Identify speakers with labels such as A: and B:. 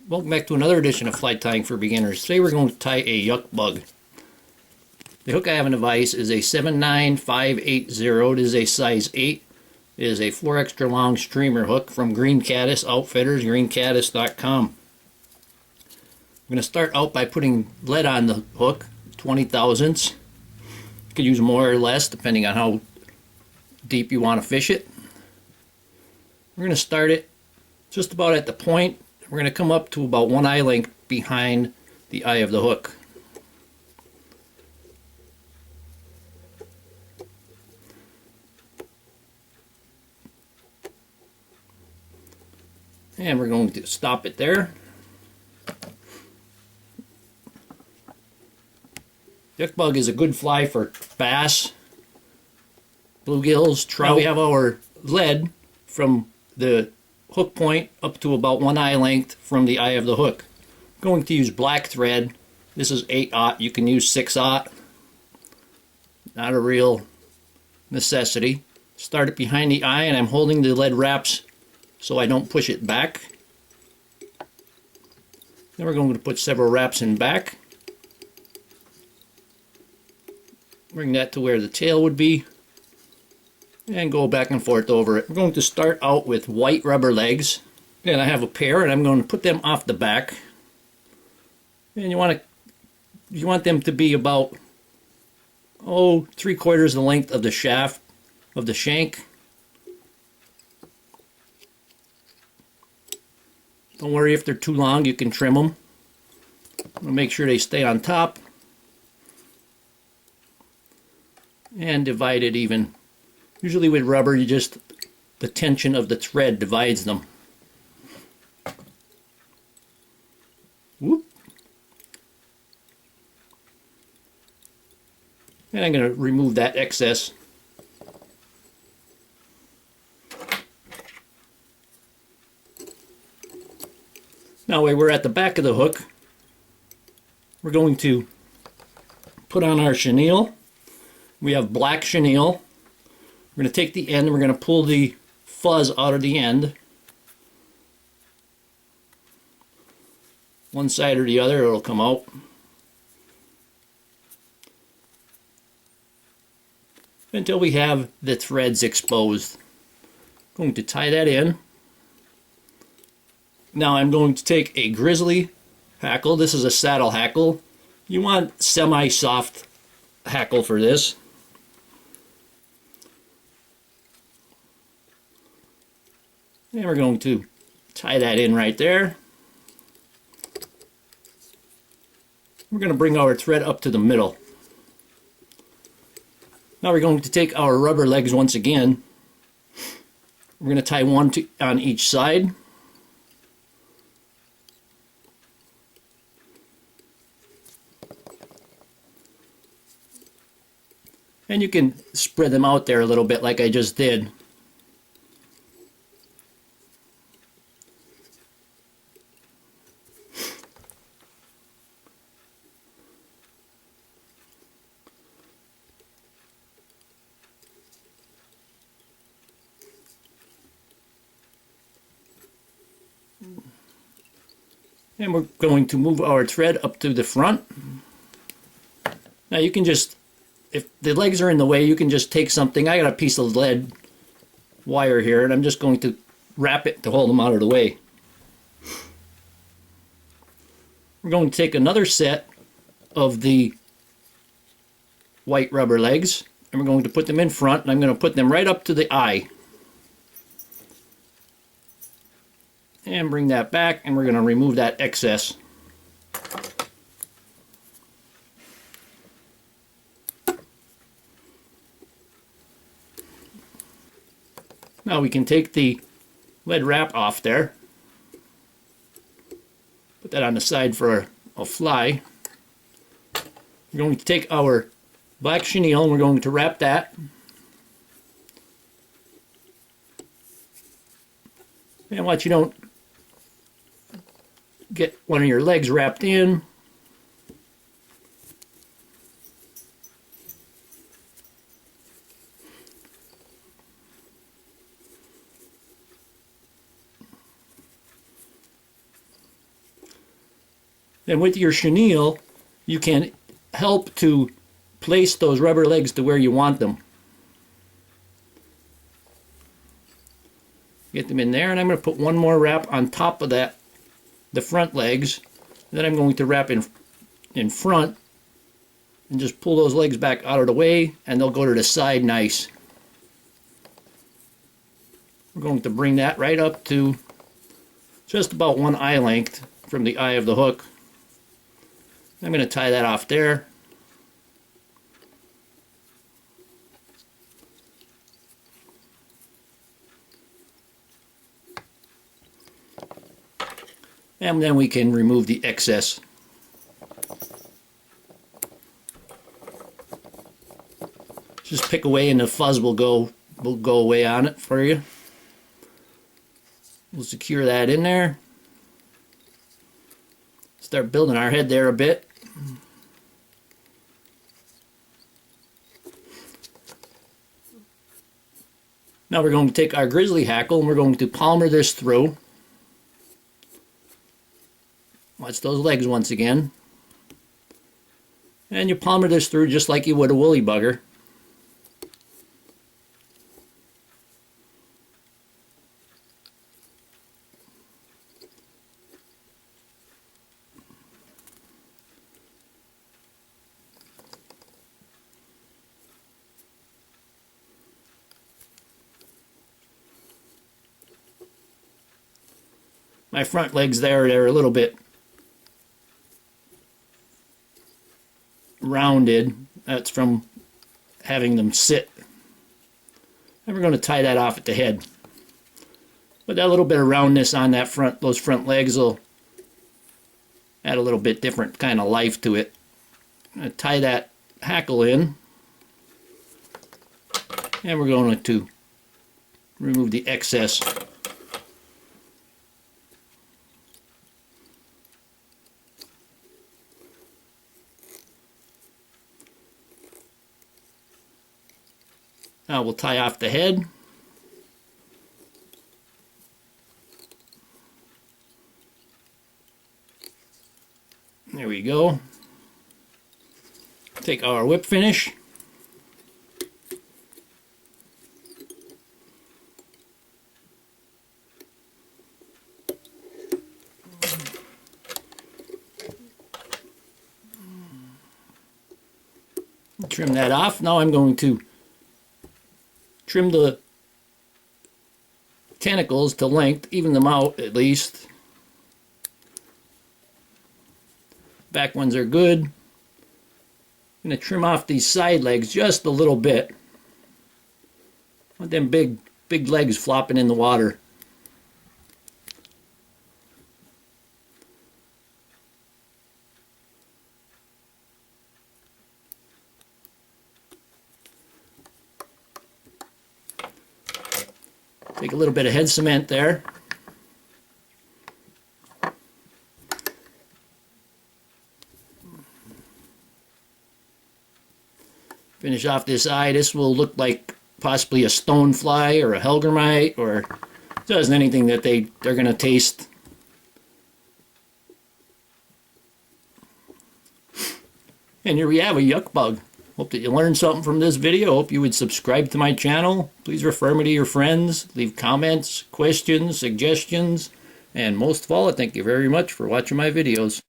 A: Welcome back to another edition of Fly Tying for Beginners. Today we're going to tie a Yuk Bug. The hook I have in the vise is a 79580. It is a size 8. It is a 4 extra long streamer hook from Green Caddis Outfitters, greencaddis.com. I'm going to start out by putting lead on the hook, 20 thousandths. You could use more or less depending on how deep you want to fish it. We're going to start it just about at the point. We're going to come up to about 1 eye length behind the eye of the hook. And we're going to stop it there. Yuk Bug is a good fly for bass, bluegills, trout. Now we have our lead from the hook point up to about 1 eye length from the eye of the hook. I'm going to use black thread. This is 8/0. You can use 6/0. Not a real necessity. Start it behind the eye, and I'm holding the lead wraps so I don't push it back. Then we're going to put several wraps in back. Bring that to where the tail would be. And go back and forth over it. We're going to start out with white rubber legs. And I have a pair, and I'm going to put them off the back. And you want them to be about 3/4 the length of the shaft of the shank. Don't worry if they're too long, you can trim them. Make sure they stay on top. And divide it even. Usually with rubber, the tension of the thread divides them. Whoop. And I'm going to remove that excess. Now we're at the back of the hook. We're going to put on our chenille. We have black chenille. We're going to take the end and we're going to pull the fuzz out of the end. One side or the other, it'll come out. Until we have the threads exposed. I'm going to tie that in. Now I'm going to take a Grizzly hackle. This is a saddle hackle. You want semi-soft hackle for this. And we're going to tie that in right there. We're going to bring our thread up to the middle. Now we're going to take our rubber legs once again. We're going to tie one on each side. And you can spread them out there a little bit like I just did. And we're going to move our thread up to the front. Now you can just, if the legs are in the way, you can just take something. I got a piece of lead wire here, and I'm just going to wrap it to hold them out of the way. We're going to take another set of the white rubber legs, and we're going to put them in front, and I'm going to put them right up to the eye. And bring that back, and we're going to remove that excess. Now we can take the lead wrap off there. Put that on the side for a fly. We're going to take our black chenille and we're going to wrap that. And watch you don't get one of your legs wrapped in. Then with your chenille, you can help to place those rubber legs to where you want them. Get them in there, and I'm going to put one more wrap on top of that, the front legs. Then I'm going to wrap in front and just pull those legs back out of the way, and they'll go to the side nice. We're going to bring that right up to just about one eye length from the eye of the hook. I'm going to tie that off there. And then we can remove the excess. Just pick away and the fuzz will go away on it for you. We'll secure that in there. Start building our head there a bit. Now we're going to take our Grizzly hackle and we're going to palmer this through. Watch those legs once again. And you palmer this through just like you would a woolly bugger. My front legs there, they're a little bit rounded. That's from having them sit. And we're going to tie that off at the head. But that little bit of roundness on that those front legs will add a little bit different kind of life to it. I'm going to tie that hackle in. And we're going to remove the excess. Now we'll tie off the head. There we go. Take our whip finish. Trim that off. Now I'm going to trim the tentacles to length, even them out at least. Back ones are good. I'm going to trim off these side legs just a little bit. I want them big legs flopping in the water. Take a little bit of head cement there. Finish off this eye. This will look like possibly a stonefly or a hellgrammite, or just anything that they're going to taste. And here we have a Yuk Bug. Hope that you learned something from this video. Hope you would subscribe to my channel. Please refer me to your friends. Leave comments, questions, suggestions. And most of all, I thank you very much for watching my videos.